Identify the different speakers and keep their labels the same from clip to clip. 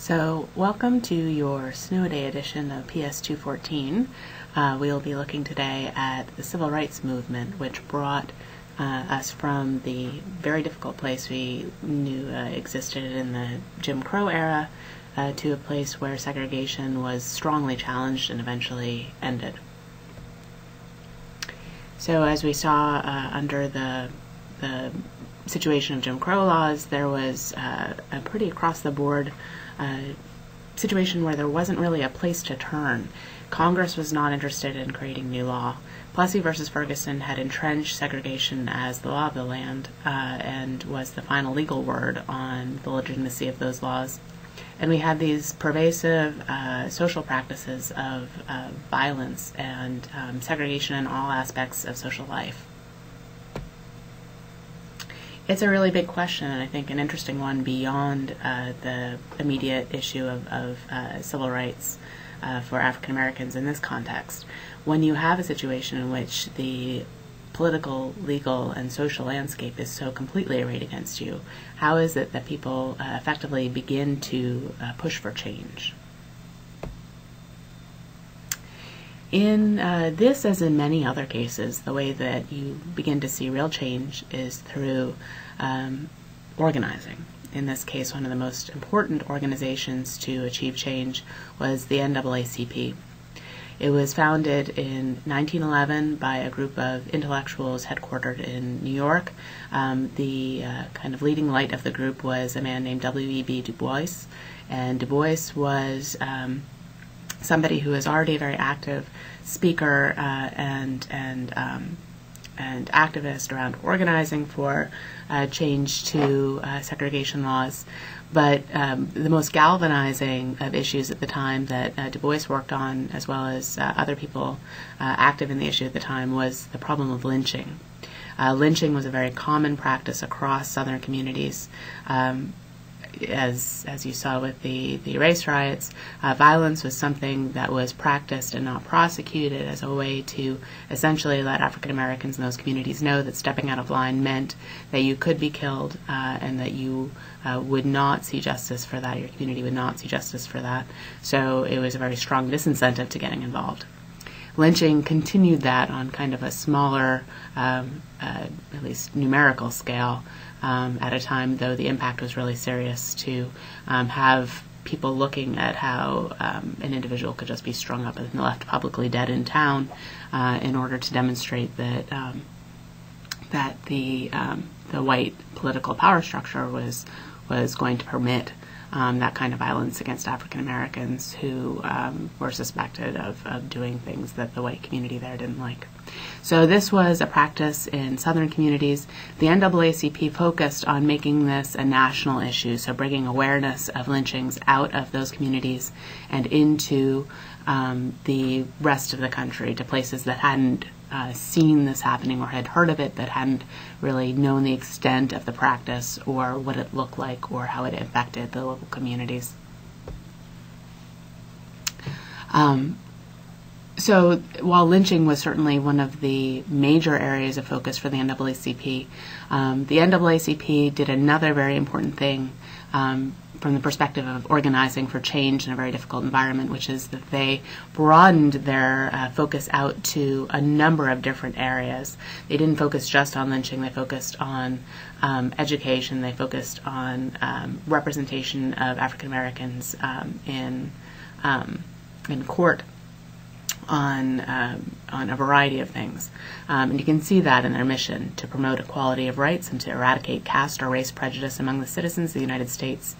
Speaker 1: So, welcome to your snow day edition of PS 214. We'll be looking today at the civil rights movement, which brought us from the very difficult place we knew existed in the Jim Crow era to a place where segregation was strongly challenged and eventually ended. So, as we saw under the situation of Jim Crow laws, there was a pretty across-the-board situation where there wasn't really a place to turn. Congress was not interested in creating new law. Plessy versus Ferguson had entrenched segregation as the law of the land and was the final legal word on the legitimacy of those laws. And we had these pervasive social practices of violence and segregation in all aspects of social life. It's a really big question, and I think an interesting one beyond the immediate issue of civil rights for African Americans in this context. When you have a situation in which the political, legal, and social landscape is so completely arrayed against you, how is it that people effectively begin to push for change? In this, as in many other cases, the way that you begin to see real change is through organizing. In this case, one of the most important organizations to achieve change was the NAACP. It was founded in 1911 by a group of intellectuals headquartered in New York. The kind of leading light of the group was a man named W.E.B. Du Bois, and Du Bois was somebody who is already a very active speaker and activist around organizing for change to segregation laws. But the most galvanizing of issues at the time that Du Bois worked on, as well as other people active in the issue at the time, was the problem of lynching. Lynching was a very common practice across Southern communities. As you saw with the race riots, violence was something that was practiced and not prosecuted as a way to essentially let African Americans in those communities know that stepping out of line meant that you could be killed and that you would not see justice for that, your community would not see justice for that. So it was a very strong disincentive to getting involved. Lynching continued that on kind of a smaller, at least numerical scale, at a time, though the impact was really serious, to have people looking at how an individual could just be strung up and left publicly dead in town in order to demonstrate that that the white political power structure was going to permit that kind of violence against African Americans who were suspected of doing things that the white community there didn't like. So this was a practice in Southern communities. The NAACP focused on making this a national issue, so bringing awareness of lynchings out of those communities and into the rest of the country, to places that hadn't seen this happening or had heard of it, but hadn't really known the extent of the practice or what it looked like or how it affected the local communities. So while lynching was certainly one of the major areas of focus for the NAACP, the NAACP did another very important thing from the perspective of organizing for change in a very difficult environment, which is that they broadened their focus out to a number of different areas. They didn't focus just on lynching. They focused on education. They focused on representation of African Americans in court, on a variety of things. And you can see that in their mission to promote equality of rights and to eradicate caste or race prejudice among the citizens of the United States,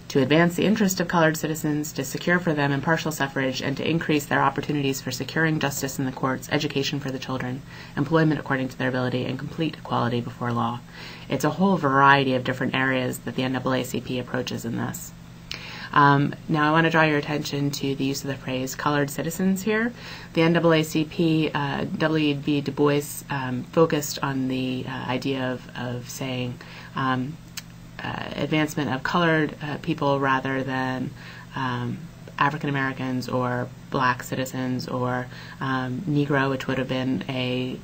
Speaker 1: to advance the interest of colored citizens, to secure for them impartial suffrage, and to increase their opportunities for securing justice in the courts, education for the children, employment according to their ability, and complete equality before law. It's a whole variety of different areas that the NAACP approaches in this. Now I want to draw your attention to the use of the phrase colored citizens here. The NAACP, W.E.B. Du Bois, focused on the idea of saying advancement of colored people rather than African Americans or black citizens or Negro, which would have been a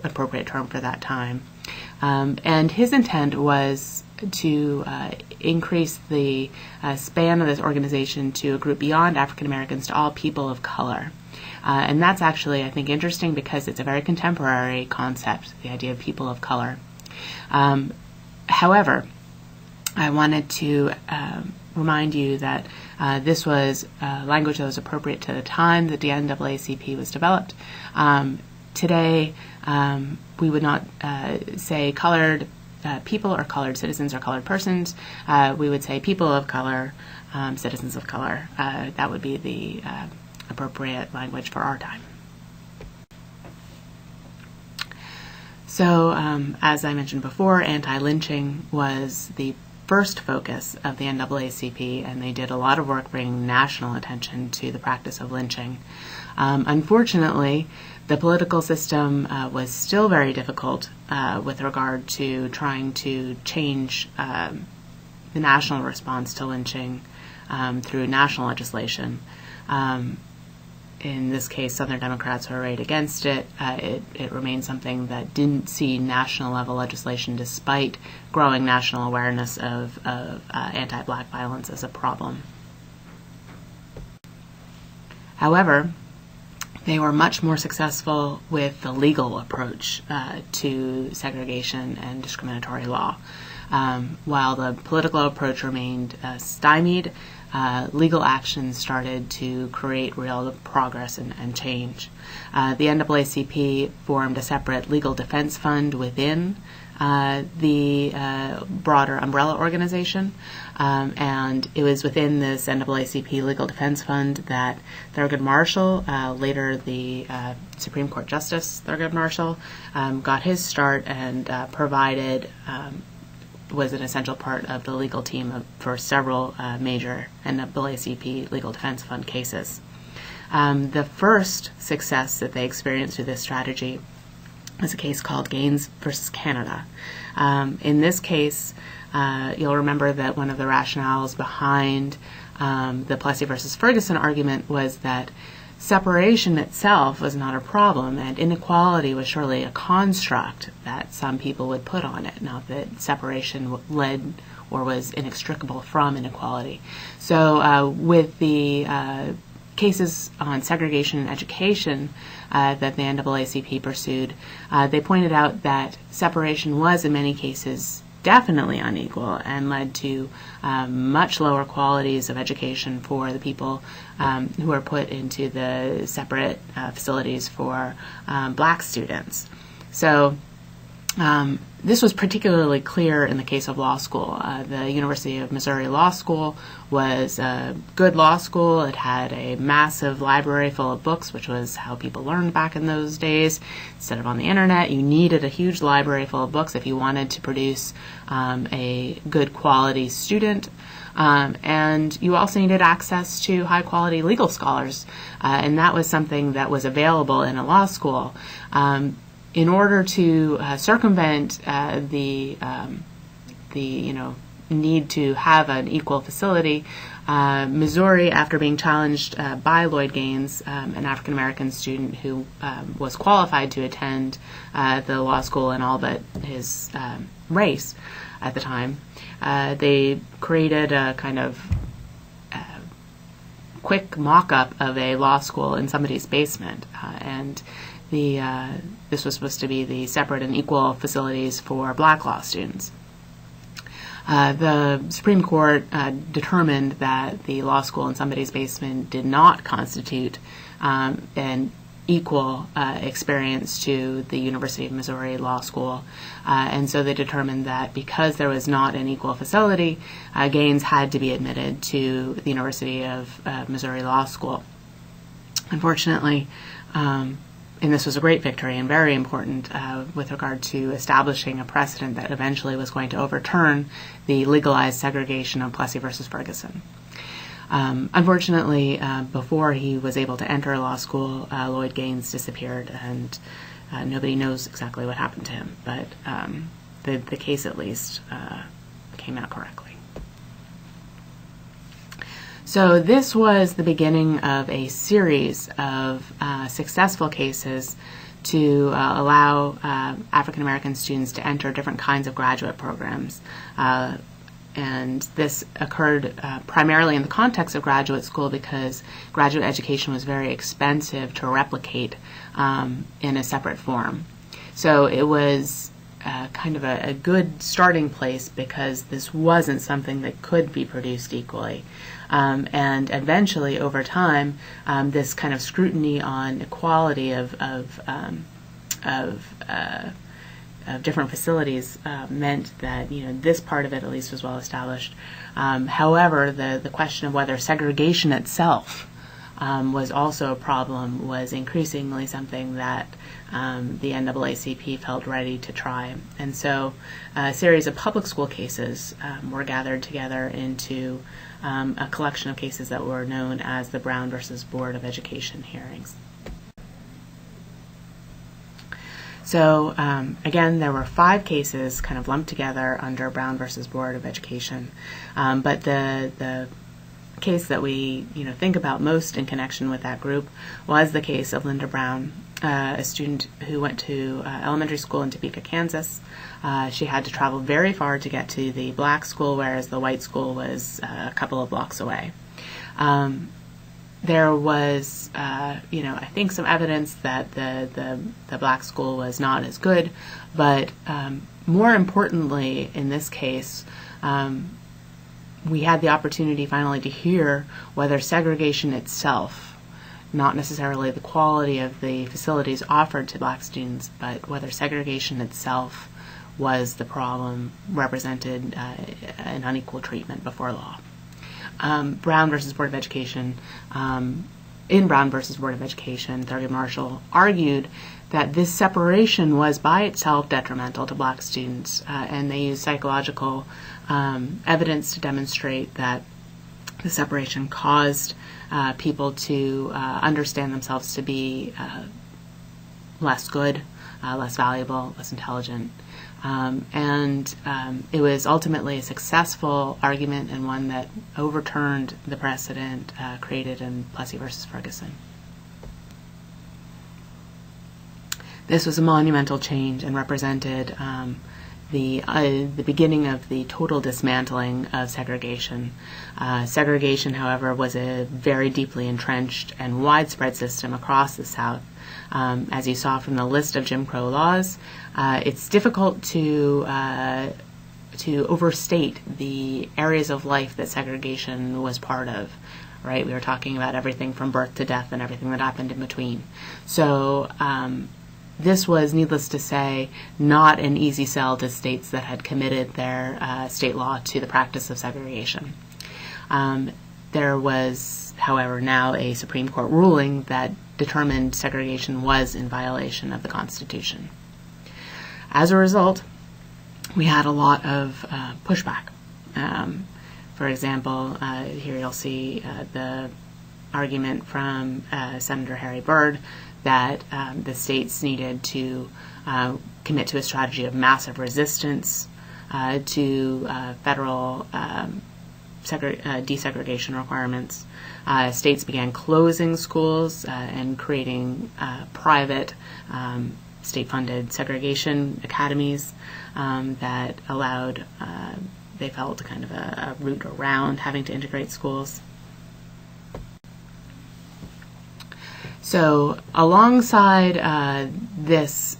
Speaker 1: appropriate term for that time. And his intent was to increase the span of this organization to a group beyond African Americans to all people of color. And that's actually, I think, interesting because it's a very contemporary concept, the idea of people of color. However, I wanted to remind you that this was language that was appropriate to the time that the NAACP was developed. Today, we would not say colored people or colored citizens or colored persons. We would say people of color, citizens of color. That would be the appropriate language for our time. So, as I mentioned before, anti-lynching was the first focus of the NAACP, and they did a lot of work bringing national attention to the practice of lynching. Unfortunately, the political system was still very difficult with regard to trying to change the national response to lynching through national legislation. In this case, Southern Democrats were right against it. It remained something that didn't see national level legislation despite growing national awareness of anti-Black violence as a problem. However, they were much more successful with the legal approach to segregation and discriminatory law. While the political approach remained stymied, legal actions started to create real progress and change. The NAACP formed a separate legal defense fund within the broader umbrella organization, and it was within this NAACP Legal Defense Fund that Thurgood Marshall, later the Supreme Court Justice Thurgood Marshall, got his start and provided was an essential part of the legal team for several major NAACP Legal Defense Fund cases. The first success that they experienced through this strategy was a case called Gaines versus Canada. In this case, you'll remember that one of the rationales behind the Plessy versus Ferguson argument was that separation itself was not a problem, and inequality was surely a construct that some people would put on it, not that separation led or was inextricable from inequality. So with the cases on segregation and education that the NAACP pursued, they pointed out that separation was in many cases definitely unequal and led to much lower qualities of education for the people who were put into the separate facilities for Black students. So this was particularly clear in the case of law school. The University of Missouri Law School was a good law school. It had a massive library full of books, which was how people learned back in those days. Instead of on the internet, you needed a huge library full of books if you wanted to produce a good quality student. And you also needed access to high quality legal scholars. And that was something that was available in a law school. In order to circumvent the need to have an equal facility, Missouri, after being challenged by Lloyd Gaines, an African American student who was qualified to attend the law school in all but his race at the time, they created a kind of quick mock-up of a law school in somebody's basement, and this was supposed to be the separate and equal facilities for Black law students. The Supreme Court determined that the law school in somebody's basement did not constitute an equal experience to the University of Missouri Law School, and so they determined that because there was not an equal facility, Gaines had to be admitted to the University of Missouri Law School. Unfortunately, and this was a great victory and very important with regard to establishing a precedent that eventually was going to overturn the legalized segregation of Plessy versus Ferguson. Unfortunately, before he was able to enter law school, Lloyd Gaines disappeared, and nobody knows exactly what happened to him, but the case at least came out correctly. So this was the beginning of a series of successful cases to allow African American students to enter different kinds of graduate programs. And this occurred primarily in the context of graduate school because graduate education was very expensive to replicate in a separate form. So it was kind of a good starting place because this wasn't something that could be produced equally. And eventually, over time, this kind of scrutiny on equality of different facilities meant that this part of it at least was well established. However, the question of whether segregation itself was also a problem was increasingly something that the NAACP felt ready to try. And so a series of public school cases were gathered together into a collection of cases that were known as the Brown versus Board of Education hearings. So again, there were 5 cases kind of lumped together under Brown versus Board of Education, but the case that we think about most in connection with that group was the case of Linda Brown, a student who went to elementary school in Topeka, Kansas. She had to travel very far to get to the black school, whereas the white school was a couple of blocks away. There was, I think some evidence that the black school was not as good, but more importantly in this case, we had the opportunity finally to hear whether segregation itself, not necessarily the quality of the facilities offered to black students, but whether segregation itself was the problem, represented an unequal treatment before law. Brown versus Board of Education, in Brown versus Board of Education, Thurgood Marshall argued that this separation was by itself detrimental to black students, and they used psychological evidence to demonstrate that the separation caused people to understand themselves to be less good, less valuable, less intelligent. And it was ultimately a successful argument and one that overturned the Precedent created in Plessy versus Ferguson. This was a monumental change and represented the beginning of the total dismantling of segregation. Segregation, however, was a very deeply entrenched and widespread system across the South. As you saw from the list of Jim Crow laws, it's difficult to overstate the areas of life that segregation was part of. Right? We were talking about everything from birth to death and everything that happened in between. So this was, needless to say, not an easy sell to states that had committed their state law to the practice of segregation. There was, however, now a Supreme Court ruling that determined segregation was in violation of the Constitution. As a result, we had a lot of pushback. For example, here you'll see the argument from Senator Harry Byrd that the states needed to commit to a strategy of massive resistance to federal desegregation requirements. States began closing schools and creating private state-funded segregation academies that allowed, they felt, kind of a route around having to integrate schools. So alongside this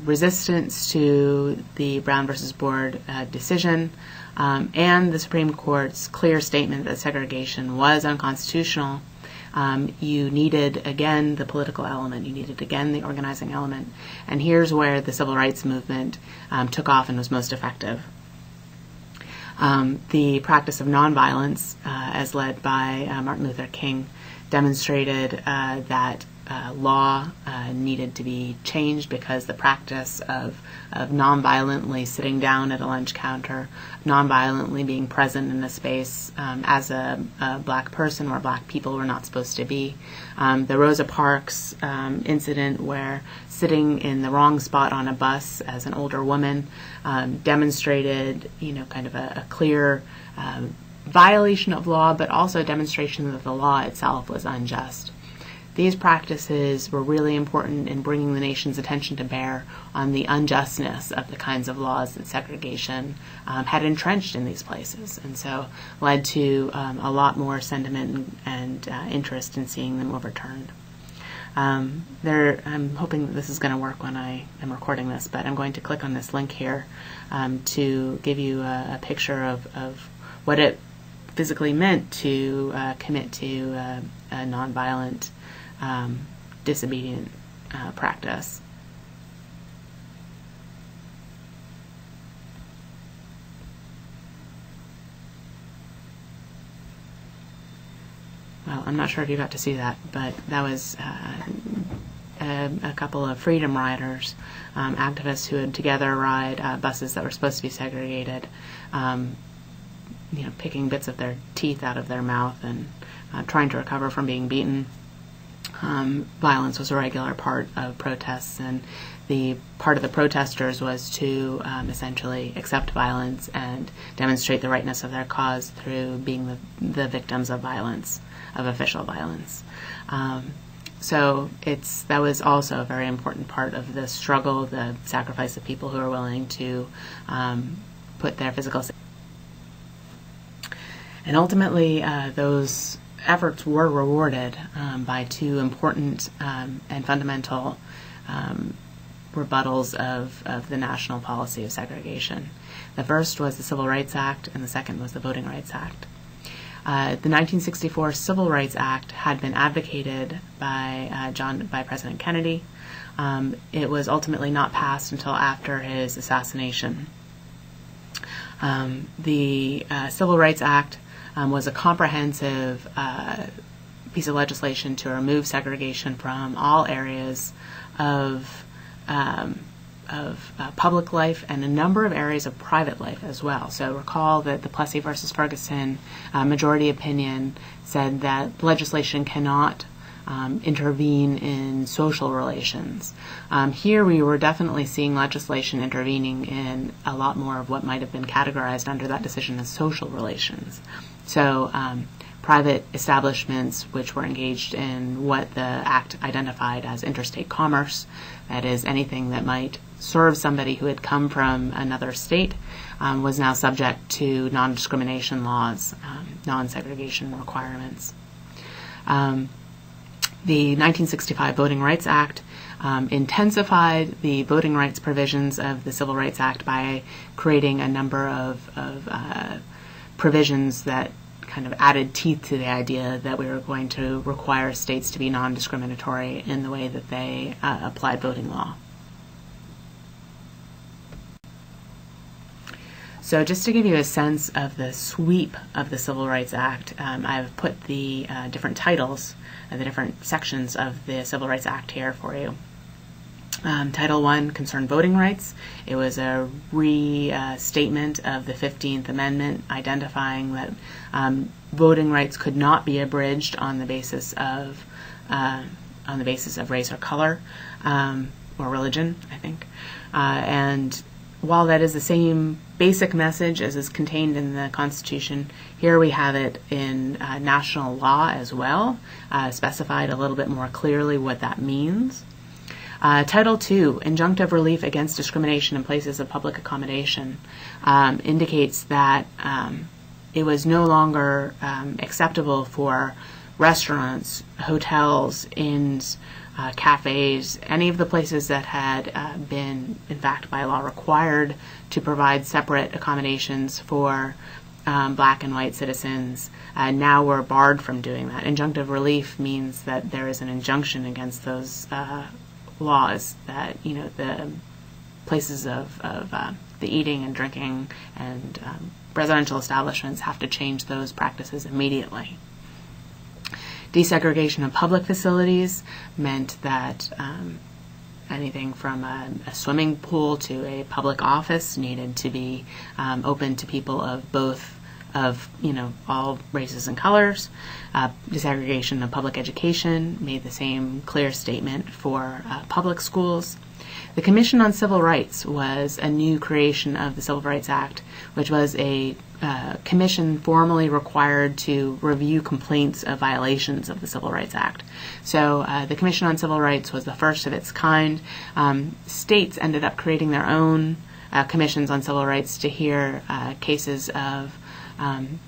Speaker 1: resistance to the Brown versus Board decision and the Supreme Court's clear statement that segregation was unconstitutional, you needed, again, the political element. You needed, again, the organizing element. And here's where the civil rights movement took off and was most effective. The practice of nonviolence, as led by Martin Luther King, demonstrated that law needed to be changed because the practice of nonviolently sitting down at a lunch counter, nonviolently being present in a space as a black person where black people were not supposed to be. The Rosa Parks incident where sitting in the wrong spot on a bus as an older woman demonstrated, kind of a clear violation of law, but also a demonstration that the law itself was unjust. these practices were really important in bringing the nation's attention to bear on the unjustness of the kinds of laws that segregation had entrenched in these places, and so led to a lot more sentiment and interest in seeing them overturned. I'm hoping that this is going to work when I am recording this, but I'm going to click on this link here to give you a picture of what it physically meant to commit to a nonviolent, disobedient practice. Well, I'm not sure if you got to see that, but that was a couple of freedom riders, activists who would together ride buses that were supposed to be segregated, picking bits of their teeth out of their mouth and trying to recover from being beaten. Violence was a regular part of protests, and the part of the protesters was to essentially accept violence and demonstrate the rightness of their cause through being the victims of violence, of official violence. So that was also a very important part of the struggle, the sacrifice of people who are willing to put their physical safety. And ultimately, those efforts were rewarded by two important and fundamental rebuttals of the national policy of segregation. The first was the Civil Rights Act, and the second was the Voting Rights Act. The 1964 Civil Rights Act had been advocated by President Kennedy. It was ultimately not passed until after his assassination. The Civil Rights Act was a comprehensive piece of legislation to remove segregation from all areas of public life and a number of areas of private life as well. So recall that the Plessy versus Ferguson majority opinion said that legislation cannot intervene in social relations. Here we were definitely seeing legislation intervening in a lot more of what might have been categorized under that decision as social relations. So private establishments which were engaged in what the Act identified as interstate commerce, that is, anything that might serve somebody who had come from another state, was now subject to non-discrimination laws, non-segregation requirements. The 1965 Voting Rights Act intensified the voting rights provisions of the Civil Rights Act by creating a number of provisions that kind of added teeth to the idea that we were going to require states to be non-discriminatory in the way that they applied voting law. So just to give you a sense of the sweep of the Civil Rights Act, I've put the different titles, the different sections of the Civil Rights Act here for you. Title I concerned voting rights. It was a restatement of the 15th Amendment, identifying that voting rights could not be abridged on the basis of race or color or religion, I think. And while that is the same basic message as is contained in the Constitution, here we have it in national law as well, specified a little bit more clearly what that means. Title II, Injunctive Relief Against Discrimination in Places of Public Accommodation, indicates that it was no longer acceptable for restaurants, hotels, inns, cafes, any of the places that had been, in fact, by law required to provide separate accommodations for black and white citizens, now were barred from doing that. Injunctive relief means that there is an injunction against those laws, that the places of the eating and drinking and residential establishments have to change those practices immediately. Desegregation of public facilities meant that anything from a swimming pool to a public office needed to be open to people of both of all races and colors. Desegregation of public education made the same clear statement for public schools. The Commission on Civil Rights was a new creation of the Civil Rights Act, which was a commission formally required to review complaints of violations of the Civil Rights Act. So the Commission on Civil Rights was the first of its kind. States ended up creating their own commissions on civil rights to hear cases of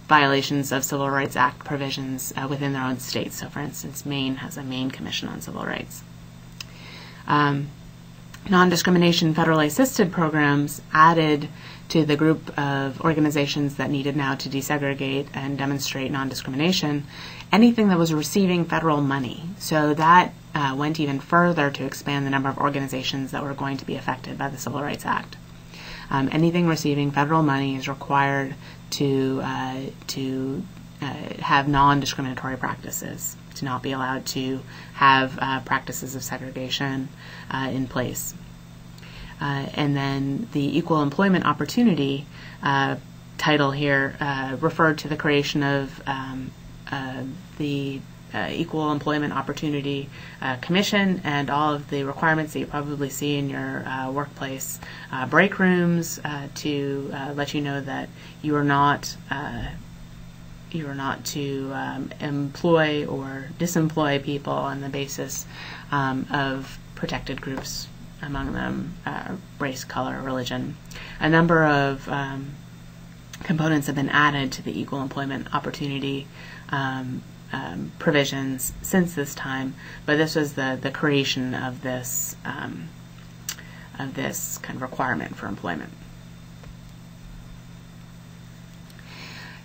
Speaker 1: violations of Civil Rights Act provisions within their own states. So, for instance, Maine has a Maine Commission on Civil Rights. Non-discrimination federally assisted programs added to the group of organizations that needed now to desegregate and demonstrate non-discrimination anything that was receiving federal money. So that went even further to expand the number of organizations that were going to be affected by the Civil Rights Act. Anything receiving federal money is required to have non-discriminatory practices, to not be allowed to have practices of segregation in place. And then the Equal Employment Opportunity title here referred to the creation of the Equal Employment Opportunity Commission and all of the requirements that you probably see in your workplace break rooms to let you know that you are not to employ or disemploy people on the basis of protected groups, among them race, color, religion. A number of components have been added to the Equal Employment Opportunity provisions since this time, but this was the creation of this kind of requirement for employment.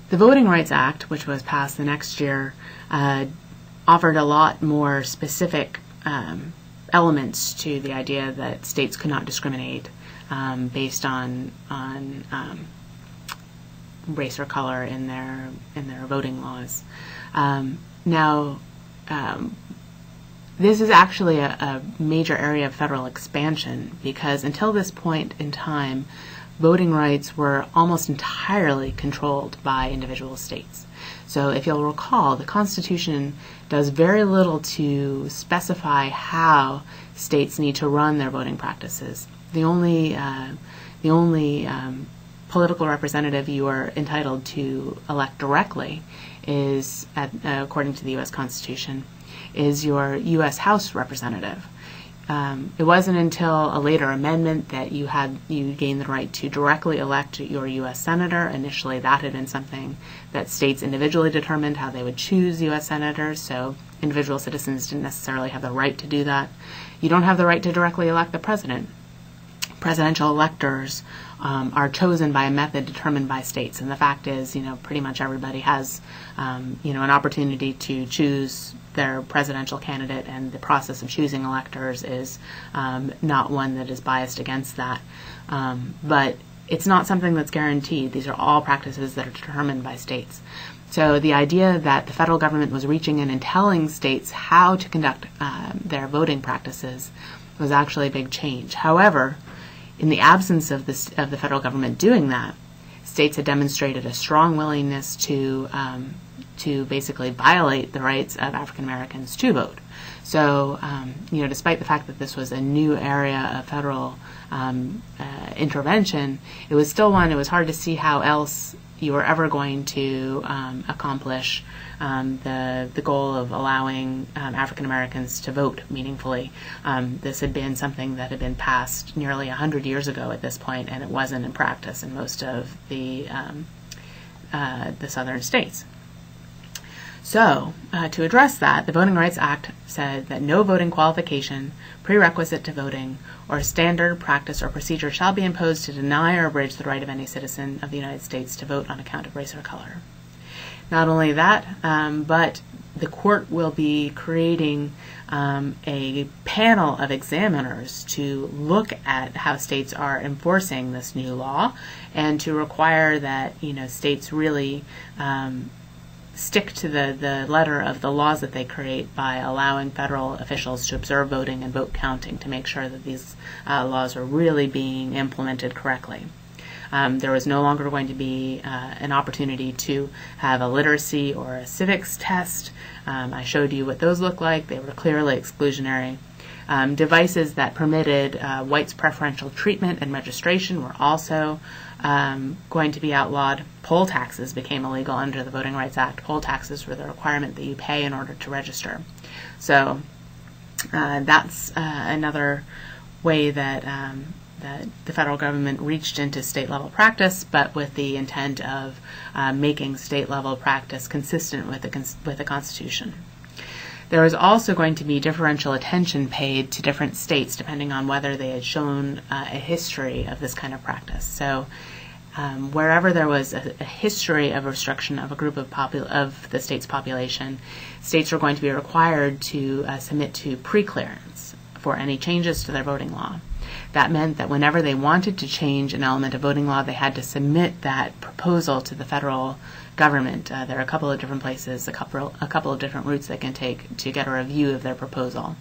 Speaker 1: The Voting Rights Act, which was passed the next year, offered a lot more specific elements to the idea that states could not discriminate based on race or color in their voting laws. This is actually a major area of federal expansion, because until this point in time, voting rights were almost entirely controlled by individual states. So if you'll recall, the Constitution does very little to specify how states need to run their voting practices. The only political representative you are entitled to elect directly is, according to the U.S. Constitution, is your U.S. House representative. It wasn't until a later amendment that you gained the right to directly elect your U.S. Senator. Initially, that had been something that states individually determined how they would choose U.S. senators, so individual citizens didn't necessarily have the right to do that. You don't have the right to directly elect the president. Presidential electors are chosen by a method determined by states, and the fact is, pretty much everybody has, an opportunity to choose their presidential candidate, and the process of choosing electors is not one that is biased against that. But it's not something that's guaranteed. These are all practices that are determined by states. So the idea that the federal government was reaching in and telling states how to conduct their voting practices was actually a big change. However, in the absence of the federal government doing that, states had demonstrated a strong willingness to basically violate the rights of African Americans to vote. So, despite the fact that this was a new area of federal intervention, it was still one. It was hard to see how else you were ever going to accomplish the goal of allowing African Americans to vote meaningfully. This had been something that had been passed nearly 100 years ago at this point, and it wasn't in practice in most of the southern states. So, to address that, the Voting Rights Act said that no voting qualification, prerequisite to voting, or standard, practice, or procedure shall be imposed to deny or abridge the right of any citizen of the United States to vote on account of race or color. Not only that, but the court will be creating a panel of examiners to look at how states are enforcing this new law, and to require that states really stick to the letter of the laws that they create by allowing federal officials to observe voting and vote counting to make sure that these laws are really being implemented correctly. There was no longer going to be an opportunity to have a literacy or a civics test. I showed you what those look like. They were clearly exclusionary. Devices that permitted whites preferential treatment and registration were also going to be outlawed. Poll taxes became illegal under the Voting Rights Act. Poll taxes were the requirement that you pay in order to register. So that's another way that that the federal government reached into state-level practice, but with the intent of making state-level practice consistent with the Constitution. There was also going to be differential attention paid to different states depending on whether they had shown a history of this kind of practice. So wherever there was a history of restriction of a group of the state's population, states were going to be required to submit to pre-clearance for any changes to their voting law. That meant that whenever they wanted to change an element of voting law, they had to submit that proposal to the federal government. There are a couple of different places, a couple of different routes they can take to get a review of their proposal.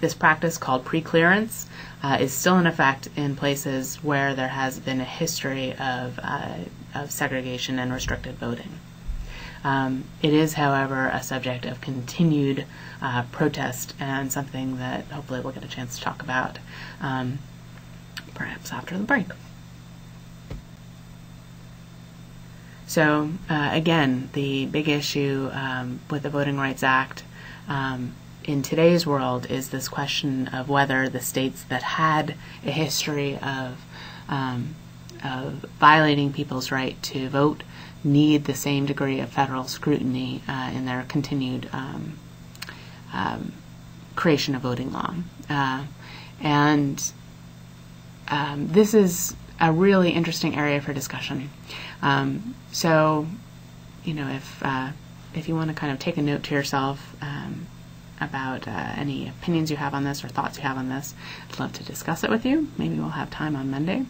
Speaker 1: This practice called pre-clearance is still in effect in places where there has been a history of segregation and restricted voting. It is, however, a subject of continued protest and something that hopefully we'll get a chance to talk about perhaps after the break. So again, the big issue with the Voting Rights Act in today's world is this question of whether the states that had a history of violating people's right to vote need the same degree of federal scrutiny in their continued creation of voting law. This is a really interesting area for discussion. So, if you want to kind of take a note to yourself about any opinions you have on this or thoughts you have on this, I'd love to discuss it with you. Maybe we'll have time on Monday.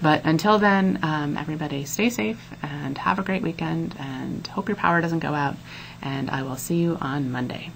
Speaker 1: But until then, everybody stay safe and have a great weekend, and hope your power doesn't go out, and I will see you on Monday.